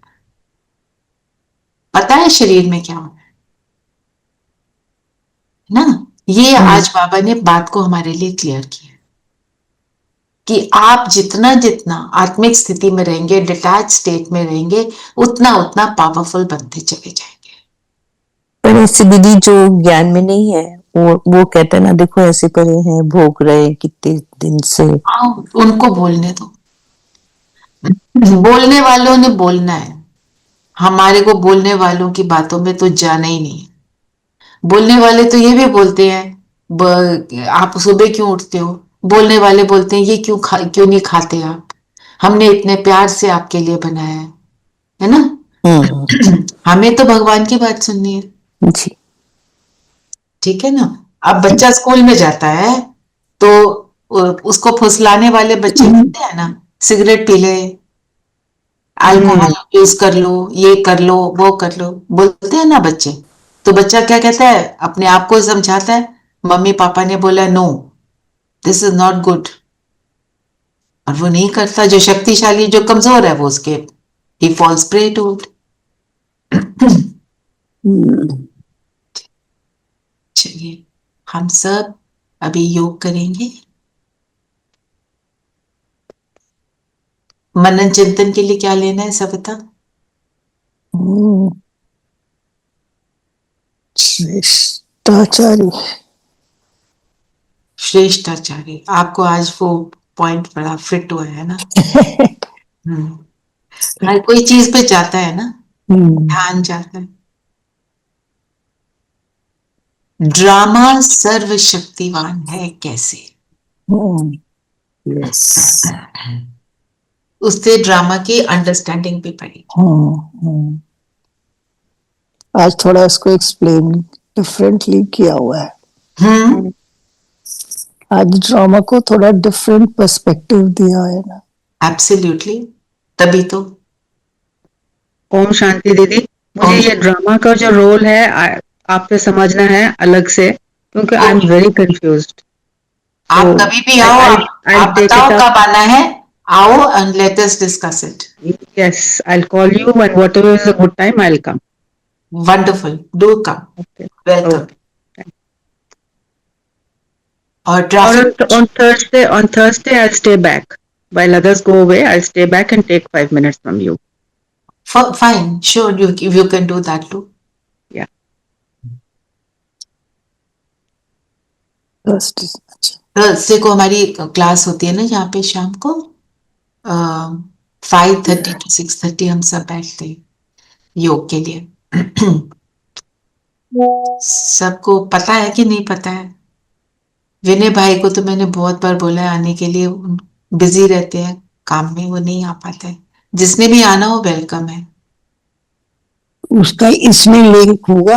पता है शरीर में क्या होता है ना। ये आज बाबा ने बात को हमारे लिए क्लियर किया कि आप जितना जितना आत्मिक स्थिति में रहेंगे, डिटैच स्टेट में रहेंगे, उतना उतना पावरफुल बनते चले जाएंगे। पर ऐसे दीदी जो ज्ञान में नहीं है, वो कहते हैं ना, देखो ऐसे पड़े हैं, भोग रहे हैं कितने दिन से। उनको बोलने दो, बोलने वालों ने बोलना है, हमारे को बोलने वालों की बातों में तो जाना ही नहीं। बोलने वाले तो ये भी बोलते हैं, आप सुबह क्यों उठते हो? बोलने वाले बोलते हैं ये क्यों नहीं खाते आप, हमने इतने प्यार से आपके लिए बनाया है ना। हमें तो भगवान की बात सुननी है जी, ठीक है ना। अब बच्चा स्कूल में जाता है तो उसको फुसलाने वाले बच्चे होते हैं ना, सिगरेट पी ले, अल्कोहल यूज कर लो, ये कर लो, वो कर लो, बोलते हैं ना बच्चे। तो बच्चा क्या कहता है, अपने आप को समझाता है, मम्मी पापा ने बोला no, this is not good, और वो नहीं करता। जो शक्तिशाली, जो कमजोर है, वो उसके ही फॉल्स प्रे टू इट। चलिए हम सब अभी योग करेंगे। मनन चिंतन के लिए क्या लेना है सविता? श्रेष्ठाचार्य। श्रेष्ठाचार्य। आपको आज वो पॉइंट बड़ा फिट हुआ है ना? हर कोई चीज पे जाता है ना, ध्यान जाता है। ड्रामा सर्वशक्तिवान है कैसे? यस। उससे ड्रामा की अंडरस्टैंडिंग भी बढ़ी। आज थोड़ा इसको एक्सप्लेन डिफरेंटली किया हुआ है। आज ड्रामा को थोड़ा डिफरेंट पर्सपेक्टिव दिया है ना। एब्सोल्युटली, तभी तो। ओम शांति दीदी, मुझे ओम ये ड्रामा का जो रोल है आपको समझना है अलग से, क्योंकि आई एम वेरी कंफ्यूज्ड। आप कभी भी आओ, आप टेक बताओ इट अप. कब आना है, आओ and let us discuss it. Yes, I'll call you when whatever is a good time, I'll come. Wonderful, do come, Okay. Welcome. Okay. और Or traffic on Thursday, I'll stay back. While others go away, I'll stay back and take 5 minutes from you. Fine, sure, you can do that too. Yeah. Thursday को हमारी class होती है ना यहाँ पे शाम को 5:30 to 6:30 हम सब बैठते हैं योग के लिए। सबको पता है कि नहीं पता है? विनय भाई को तो मैंने बहुत बार बोला है आने के लिए, बिजी रहते हैं काम में, वो नहीं आ पाते हैं। जिसने भी आना हो वेलकम है। उसका इसमें लिंक होगा?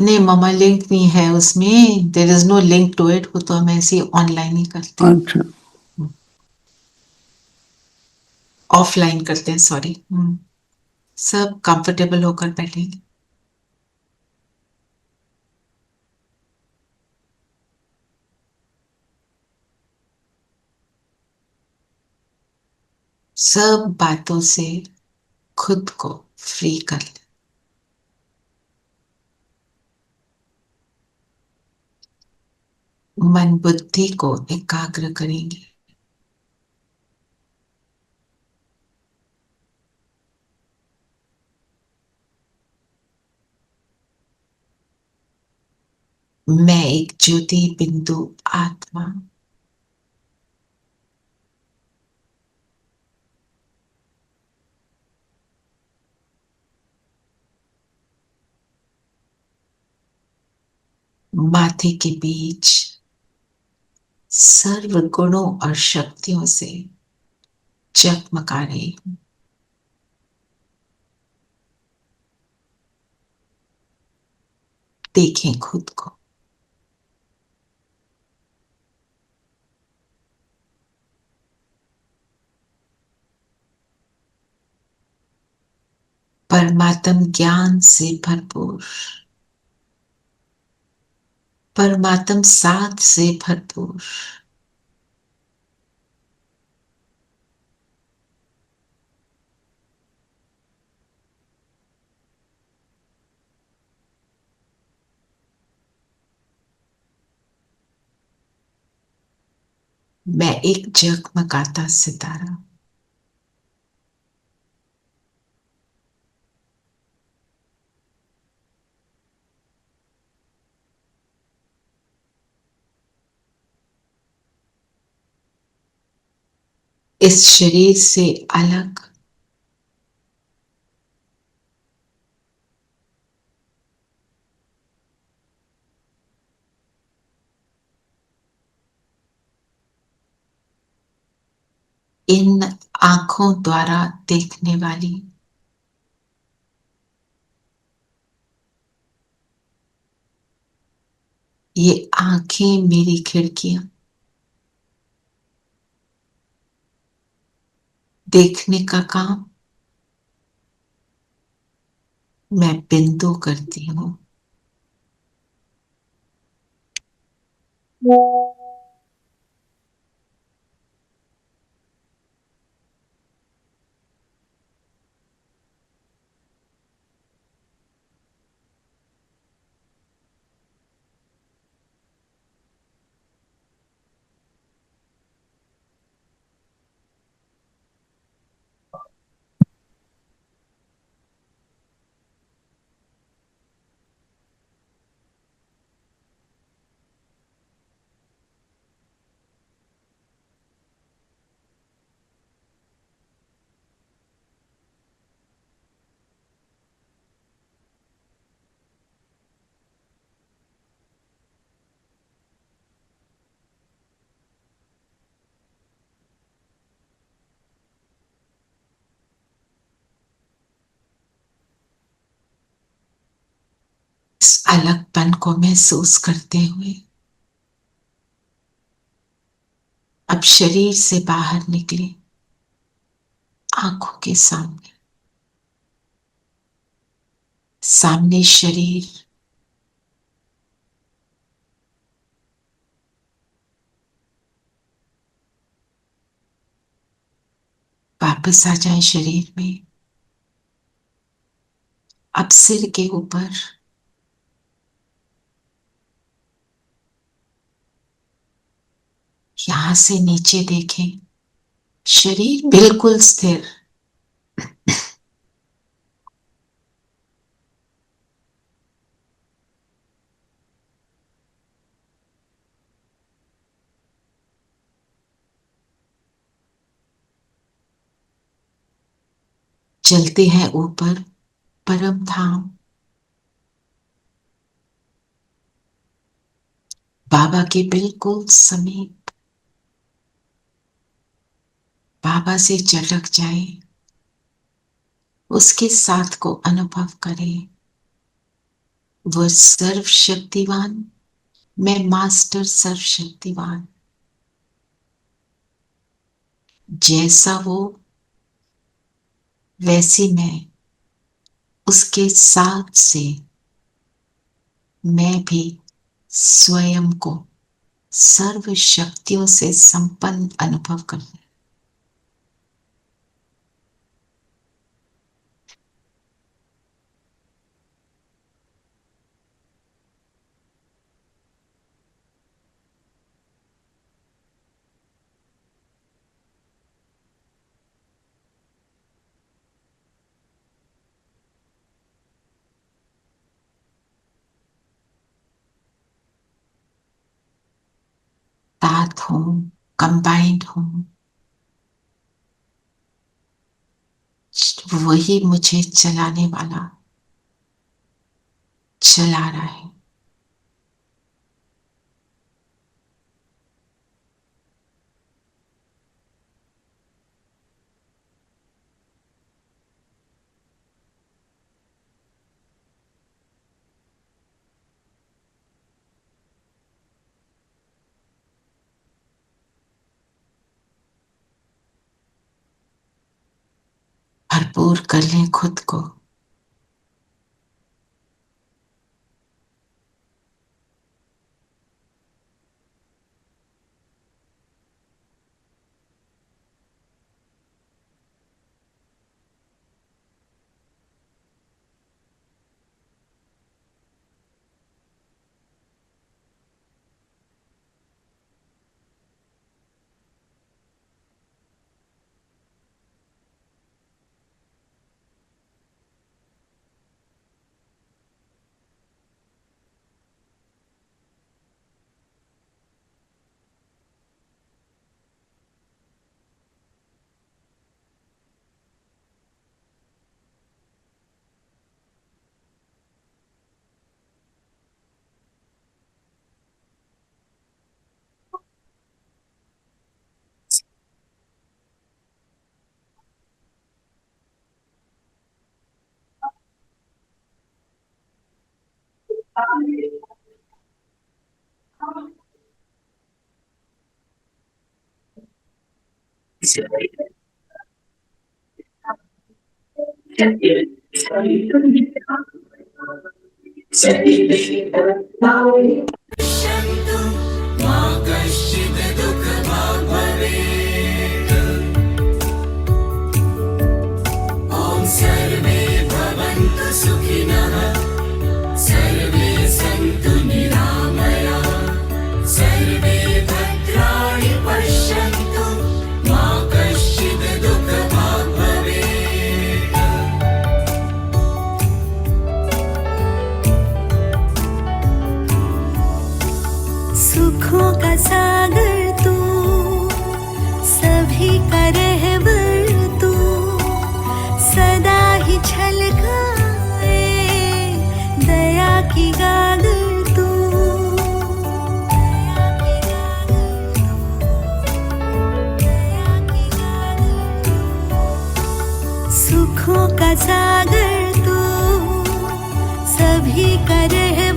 नहीं मामा, लिंक नहीं है उसमें, there is no link to it. वो तो हम ऐसे ही ऑनलाइन ही करते हैं, अच्छा, ऑफलाइन करते हैं, सॉरी। सब कंफर्टेबल होकर बैठेंगे। सब बातों से खुद को फ्री कर ले। मन बुद्धि को एकाग्र करेंगे। मैं एक ज्योति बिंदु आत्मा, माथे के बीच सर्व गुणों और शक्तियों से जगमगा रही हूं। देखें खुद को। परमात्म ज्ञान से भरपूर, परमात्म साथ से भरपूर, मैं एक जगमगाता सितारा। इस शरीर से अलग इन आंखों द्वारा देखने वाली ये आंखें मेरी खिड़कियां, देखने का काम मैं बिंदु करती हूं। इस अलगपन को महसूस करते हुए अब शरीर से बाहर निकले, आंखों के सामने सामने शरीर, वापस आ जाए शरीर में। अब सिर के ऊपर यहां से नीचे देखें, शरीर बिल्कुल स्थिर। चलते हैं ऊपर परम धाम, बाबा के बिल्कुल समीप। बाबा से चटक जाए, उसके साथ को अनुभव करें। वह सर्वशक्तिवान, मैं मास्टर सर्वशक्तिवान। जैसा वो वैसी मैं, उसके साथ से मैं भी स्वयं को सर्व शक्तियों से संपन्न अनुभव करता हूं। साथ हूं, कंबाइंड हूं, वही मुझे चलाने वाला चला रहा है। भरपूर कर लें खुद को। सुखों का सागर तू, सभी का रहबर तू, सदा ही छलकाए दया की गागर तू। सुखों का सागर तू, सभी का रहबर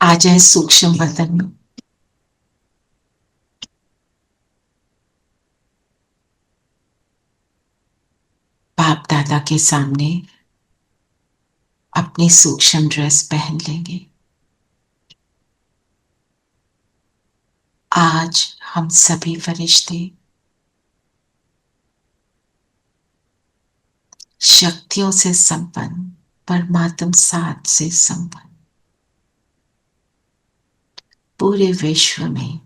आ जाए सूक्ष्म वतन में। बाप दादा के सामने अपनी सूक्ष्म ड्रेस पहन लेंगे। आज हम सभी फरिश्ते शक्तियों से संपन्न, परमात्म साथ से संपन्न पूरे विश्व में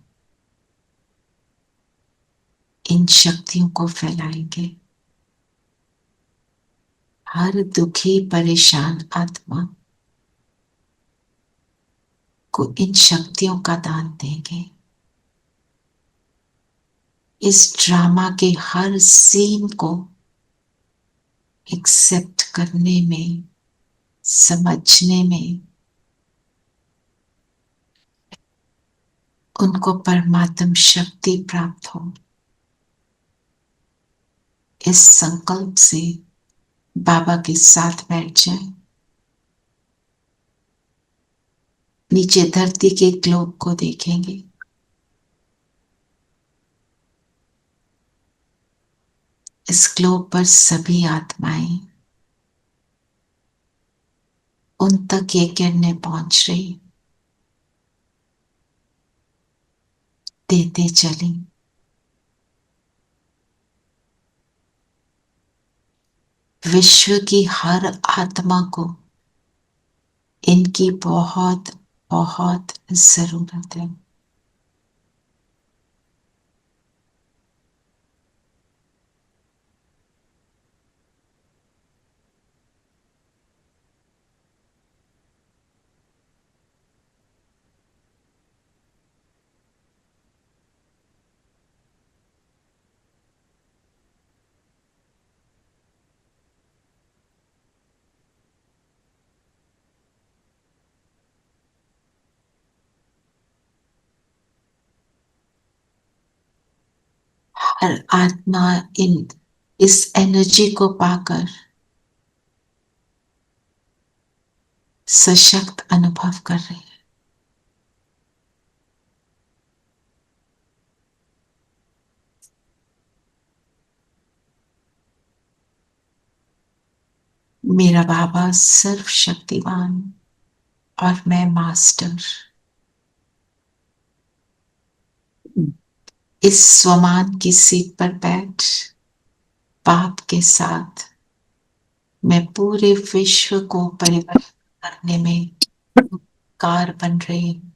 इन शक्तियों को फैलाएंगे। हर दुखी परेशान आत्मा को इन शक्तियों का दान देंगे। इस ड्रामा के हर सीन को एक्सेप्ट करने में, समझने में उनको परमात्म शक्ति प्राप्त हो, इस संकल्प से बाबा के साथ बैठ जाए। नीचे धरती के ग्लोब को देखेंगे। इस ग्लोब पर सभी आत्माएं, उन तक ये किरणें पहुंच रही, देते चली। विश्व की हर आत्मा को इनकी बहुत बहुत जरूरत है। हर आत्मा इस एनर्जी को पाकर सशक्त अनुभव कर रही है। मेरा बाबा सर्वशक्तिवान और मैं मास्टर। इस स्वमान की सीट पर बैठ बाप के साथ मैं पूरे विश्व को परिवर्तन करने में कार बन रही हूं।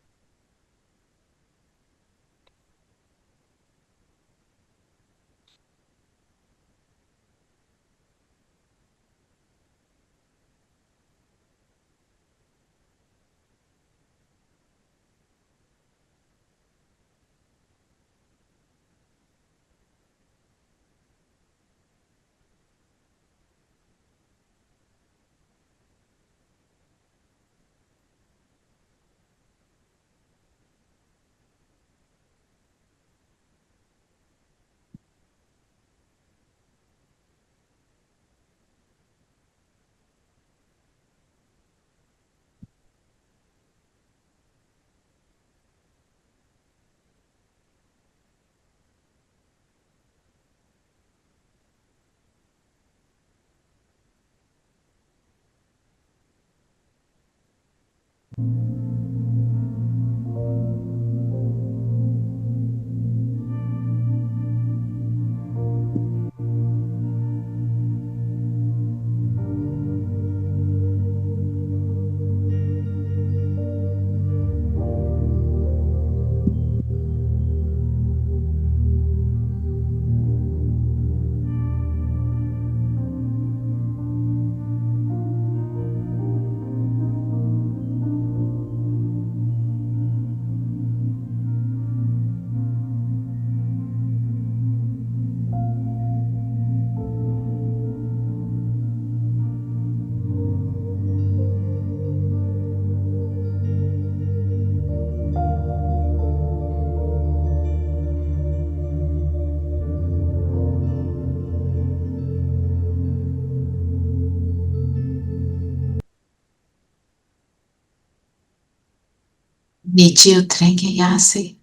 नीचे उतरेंगे यहां से,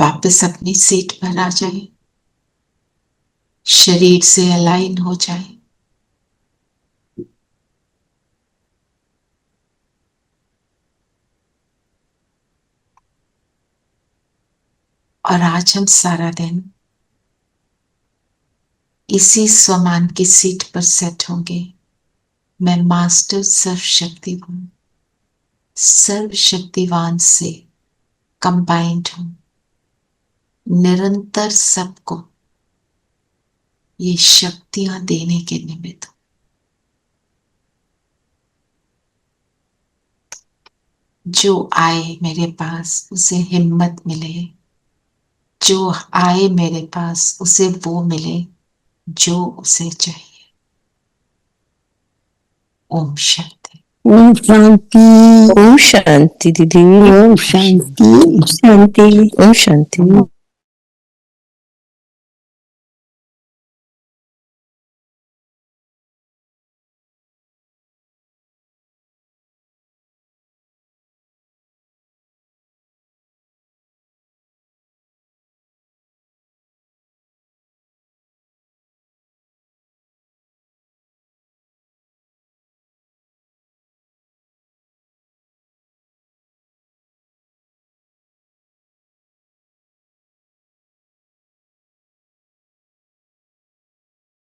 वापस अपनी सीट पर आ जाए, शरीर से अलाइन हो जाए। और आज हम सारा दिन इसी स्वमान की सीट पर सेट होंगे। मैं मास्टर सर्वशक्तिवान, सर्वशक्तिवान से कंबाइंड हूं। निरंतर सबको ये शक्तियां देने के निमित्त हूं। जो आए मेरे पास उसे हिम्मत मिले, जो आए मेरे पास उसे वो मिले जो उसे चाहिए। ओम शांति। ओम शांति। ओम शांति दीदी। ओम शांति। शांति। ओम शांति।